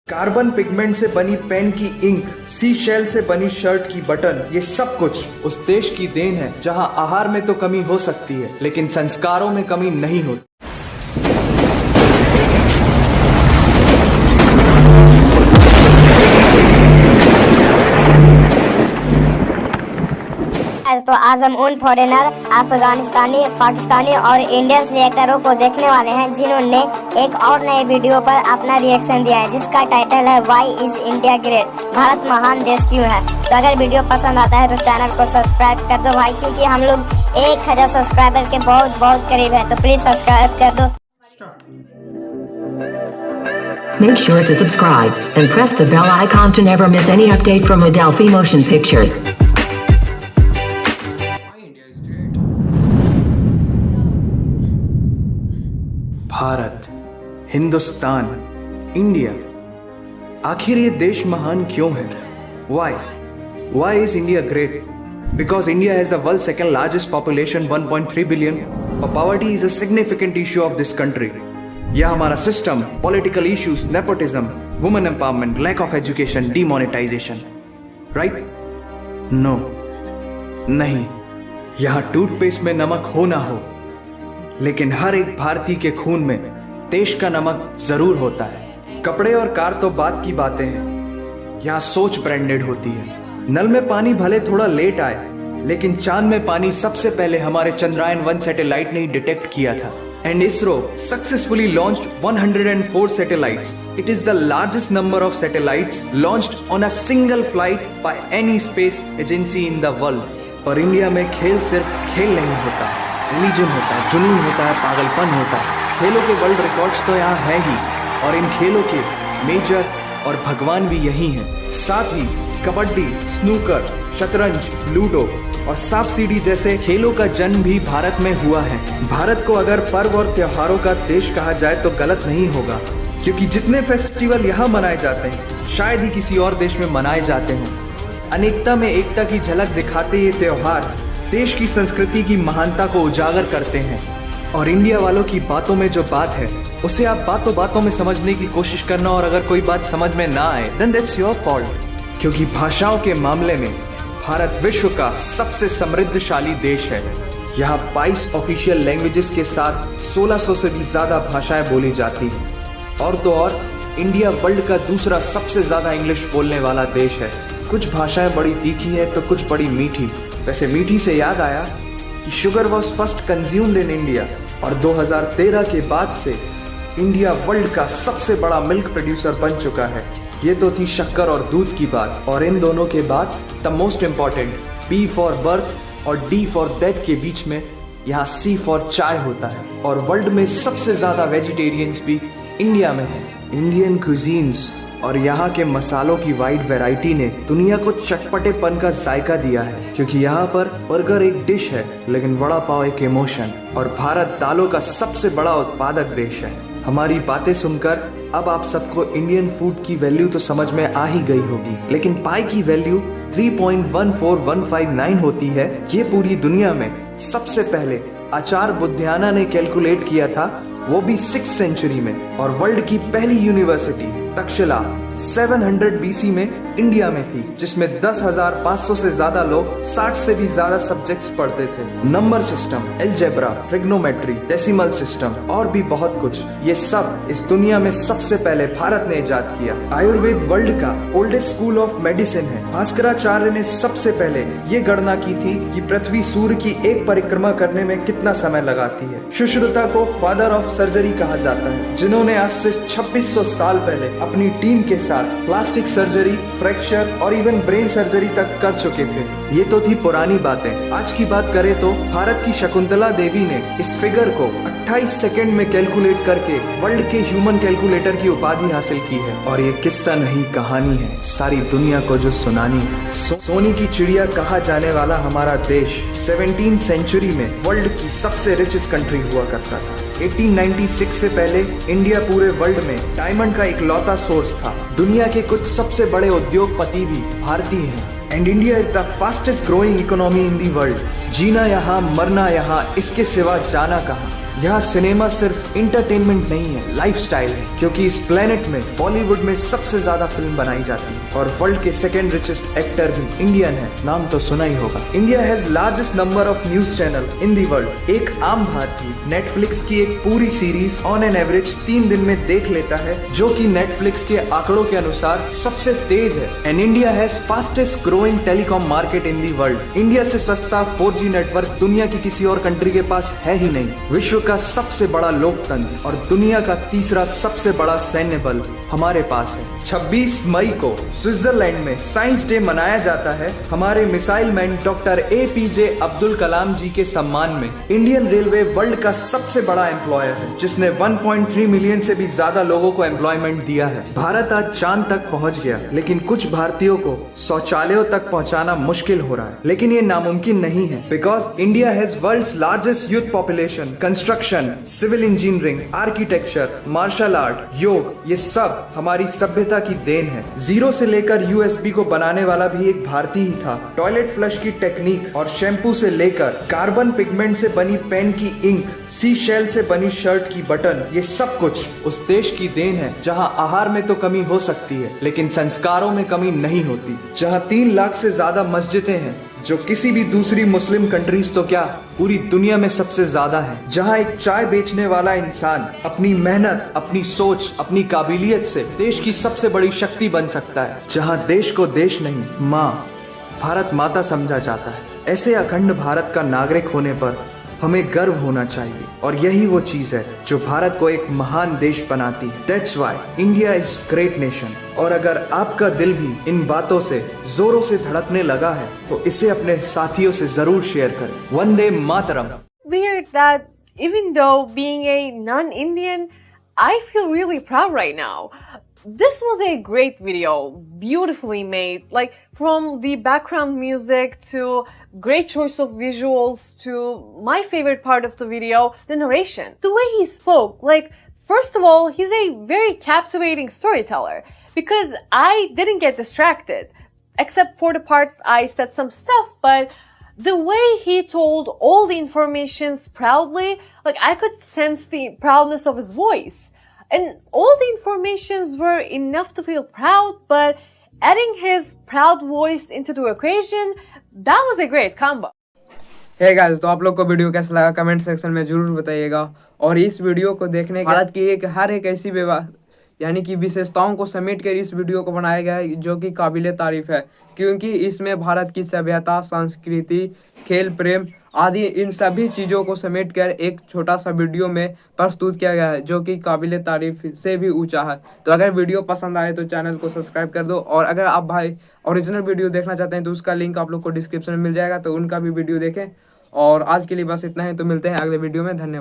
Carbon pigment से बनी pen की इंक, सी शेल से बनी शर्ट की बटन, ये सब कुछ उस देश की देन है जहां आहार में तो कमी हो सकती है लेकिन संस्कारों में कमी नहीं होती। तो आज हम उन फॉरेनर, अफगानिस्तानी, पाकिस्तानी और इंडियन रिएक्टरों को देखने वाले हैं जिन्होंने एक और नए वीडियो पर अपना रिएक्शन दिया है जिसका टाइटल है why is India great, Bharat महान देश क्यों है। तो अगर वीडियो पसंद आता है तो चैनल को सब्सक्राइब कर दो भाई, क्योंकि हम लोग 1000 सब्सक्राइबर के बहुत करीब है, तो प्लीज सब्सक्राइब कर दो। Make sure to subscribe and press the bell icon to never miss any update from Adelphi Motion Pictures. Bharat, Hindustan, India, आखिर ये देश महान क्यों है? Why is India great? Because India has the world's second largest population, 1.3 billion. Poverty is a significant issue of this country. यह हमारा system, political issues, nepotism, women empowerment, lack of education, demonetisation, right? No, नहीं। यहाँ toothpaste में नमक हो ना हो, लेकिन हर एक भारतीय के खून में देश का नमक जरूर होता है। कपड़े और कार तो बात की बातें हैं, यहाँ सोच ब्रांडेड होती है। नल में पानी भले थोड़ा लेट आए, लेकिन चांद में पानी सबसे पहले हमारे चंद्रयान 1 सैटेलाइट ने ही डिटेक्ट किया था। And ISRO successfully launched 104 satellites. It is the largest number of satellites launched on a single flight by any space agency in the world. और इंडिया में खेल सिर्फ खेल नहीं होता, रिलीजन होता है, जुनून होता है, पागलपन होता है। खेलों के वर्ल्ड रिकॉर्ड्स तो यहाँ है ही, और इन खेलों के मेजर और भगवान भी यही हैं। साथ ही कबड्डी, स्नूकर, शतरंज, लूडो और सांप सीढ़ी जैसे खेलों का जन्म भी भारत में हुआ है। भारत को अगर पर्व और त्योहारों का देश कहा जाए तो गलत नहीं होगा, क्योंकि जितने फेस्टिवल यहाँ मनाए जाते हैं शायद ही किसी और देश में मनाए जाते हों। अनेकता में एकता की झलक दिखाते ये त्योहार देश की संस्कृति की महानता को उजागर करते हैं। और इंडिया वालों की बातों में जो बात है उसे आप बातों बातों में समझने की कोशिश करना, और अगर कोई बात समझ में ना आए देन दैट्स योर फॉल्ट, क्योंकि भाषाओं के मामले में भारत विश्व का सबसे समृद्धशाली देश है। यहाँ 22 ऑफिशियल लैंग्वेजेस के साथ 1600 से भी ज्यादा भाषाएं बोली जाती हैं। और तो और इंडिया वर्ल्ड का दूसरा सबसे ज्यादा इंग्लिश बोलने वाला देश है। कुछ भाषाएं बड़ी तीखी हैं तो कुछ बड़ी मीठी। वैसे मीठी से याद आया कि sugar was first consumed in India, और 2013 के बाद से इंडिया वर्ल्ड का सबसे बड़ा मिल्क प्रोड्यूसर बन चुका है। ये तो थी शक्कर और दूध की बात, और इन दोनों के बाद the most important B for birth और D फॉर डेथ के बीच में यहाँ C फॉर चाय होता है। और वर्ल्ड में सबसे ज्यादा वेजिटेरियंस भी इंडिया में है। इंडियन कुजीन्स और यहाँ के मसालों की वाइड वैरायटी ने दुनिया को चटपटेपन का जायका दिया है, क्योंकि यहाँ पर बर्गर एक डिश है लेकिन वड़ा पाव एक इमोशन। और भारत दालों का सबसे बड़ा उत्पादक देश है। हमारी बातें सुनकर अब आप सबको इंडियन फूड की वैल्यू तो समझ में आ ही गई होगी, लेकिन पाई की वैल्यू 3.14159 होती है। ये पूरी दुनिया में सबसे पहले आचार्य बुद्धियाना ने कैलकुलेट किया था, वो भी 6th सेंचुरी में। और वर्ल्ड की पहली यूनिवर्सिटी तक्षशिला 700 BC में इंडिया में थी, जिसमें 10,500 से ज्यादा लोग 60 से भी ज्यादा सब्जेक्ट्स पढ़ते थे। Number system, algebra, trigonometry, decimal system और भी बहुत कुछ, ये सब इस दुनिया में सबसे पहले भारत ने इजाद किया। आयुर्वेद वर्ल्ड का ओल्डेस्ट स्कूल ऑफ मेडिसिन है। भास्कराचार्य ने सबसे पहले ये गणना की थी कि पृथ्वी सूर्य की एक परिक्रमा करने में कितना समय लगाती है। सुश्रुता को फादर ऑफ सर्जरी कहा जाता है, जिन्होंने आज से 2600 साल पहले अपनी टीम के साथ प्लास्टिक सर्जरी, फ्रैक्चर और इवन ब्रेन सर्जरी तक कर चुके थे। ये तो थी पुरानी बातें। आज की बात करें तो भारत की शकुंतला देवी ने इस फिगर को 28 सेकंड में कैलकुलेट करके वर्ल्ड के ह्यूमन कैलकुलेटर की उपाधि हासिल की है। और ये किस्सा नहीं कहानी है, सारी दुनिया को जो सुनानी है। सोने की चिड़िया कहा जाने वाला हमारा देश 17th सेंचुरी में वर्ल्ड की सबसे रिचेस्ट कंट्री हुआ करता था। 1896 से पहले इंडिया पूरे वर्ल्ड में डायमंड का इकलौता सोर्स था। दुनिया के कुछ सबसे बड़े उद्योगपति भी भारतीय हैं। And India is the fastest growing economy in the world. जीना यहाँ, मरना यहाँ, इसके सिवा जाना कहाँ। यहाँ सिनेमा सिर्फ इंटरटेनमेंट नहीं है, लाइफस्टाइल है, क्योंकि इस प्लेनेट में बॉलीवुड में सबसे ज्यादा फिल्म बनाई जाती है और वर्ल्ड के सेकेंड रिचेस्ट एक्टर भी इंडियन है। नाम तो सुना ही होगा। India has largest number of news channel in the world. एक आम भारतीय नेटफ्लिक्स की एक पूरी सीरीज ऑन एन एवरेज 3 दिन में देख लेता है, जो कि नेटफ्लिक्स के आंकड़ों के अनुसार सबसे तेज है। And India has fastest growing telecom market in the world. India से सस्ता 4G नेटवर्क दुनिया की किसी और कंट्री के पास है ही नहीं। विश्व का सबसे बड़ा लोकतंत्र और दुनिया का तीसरा सबसे बड़ा सैन्य बल हमारे पास है। 26 मई को स्विट्जरलैंड में साइंस डे मनाया जाता है हमारे missile man doctor APJ Abdul Kalam ji के सम्मान में। इंडियन रेलवे वर्ल्ड का सबसे बड़ा एम्प्लॉयर है, जिसने 1.3 मिलियन से भी ज्यादा लोगों को एम्प्लॉयमेंट दिया है। भारत आज चांद तक पहुंच गया, लेकिन कुछ भारतीयों को शौचालयों तक पहुंचाना मुश्किल हो रहा है। लेकिन ये नामुमकिन नहीं है, because India has world's largest youth population. Construction, civil engineering, architecture, martial art, yoga, ये सब हमारी सभ्यता की देन है। जीरो से लेकर USB को बनाने वाला भी एक भारतीय ही था। टॉयलेट फ्लश की टेक्निक और शैम्पू से लेकर कार्बन पिगमेंट से बनी पेन की इंक, सी शेल से बनी शर्ट की बटन, ये सब कुछ उस देश की देन है जहां आहार में तो कमी हो सकती है, लेकिन संस्कारों में कमी नहीं होती। जहां 3 लाख से ज्यादा मस्जिदें हैं, जो किसी भी दूसरी मुस्लिम कंट्रीज तो क्या पूरी दुनिया में सबसे ज्यादा है। जहां एक चाय बेचने वाला इंसान अपनी मेहनत, अपनी सोच, अपनी काबिलियत से देश की सबसे बड़ी शक्ति बन सकता है। जहां देश को देश नहीं, माँ, भारत माता समझा जाता है। ऐसे अखंड भारत का नागरिक होने पर हमें गर्व होना चाहिए, और यही वो चीज है जो भारत को एक महान देश बनाती है। That's why India is great nation। और अगर आपका दिल भी इन बातों से जोरों से धड़कने लगा है, तो इसे अपने साथियों से जरूर शेयर करें। Vande Mataram. Weird that even though being a non-Indian, I feel really proud right now. This was a great video, beautifully made, like from the background music to great choice of visuals to my favorite part of the video, the narration. The way he spoke, like, first of all, he's a very captivating storyteller because I didn't get distracted, except for the parts I said some stuff, but the way he told all the informations proudly, like I could sense the proudness of his voice. And all the informations were enough to feel proud, but adding his proud voice into the equation, that was a great combo. Hey guys, तो आप लोग को video कैसा लगा comment section में जरूर बताइएगा। और इस वीडियो को देखने के भारत की हर एक ऐसी यानी कि विशेषताओं को समेट कर इस वीडियो को बनाया गया है, जो कि काबिले तारीफ है, क्योंकि इसमें भारत की सभ्यता, संस्कृति, खेल प्रेम आदि इन सभी चीज़ों को समेट कर एक छोटा सा वीडियो में प्रस्तुत किया गया है, जो कि काबिले तारीफ से भी ऊंचा है। तो अगर वीडियो पसंद आए तो चैनल को सब्सक्राइब कर दो, और अगर आप भाई ओरिजिनल वीडियो देखना चाहते हैं तो उसका लिंक आप लोग को डिस्क्रिप्शन में मिल जाएगा, तो उनका भी वीडियो देखें। और आज के लिए बस इतना ही, तो मिलते हैं अगले वीडियो में। धन्यवाद।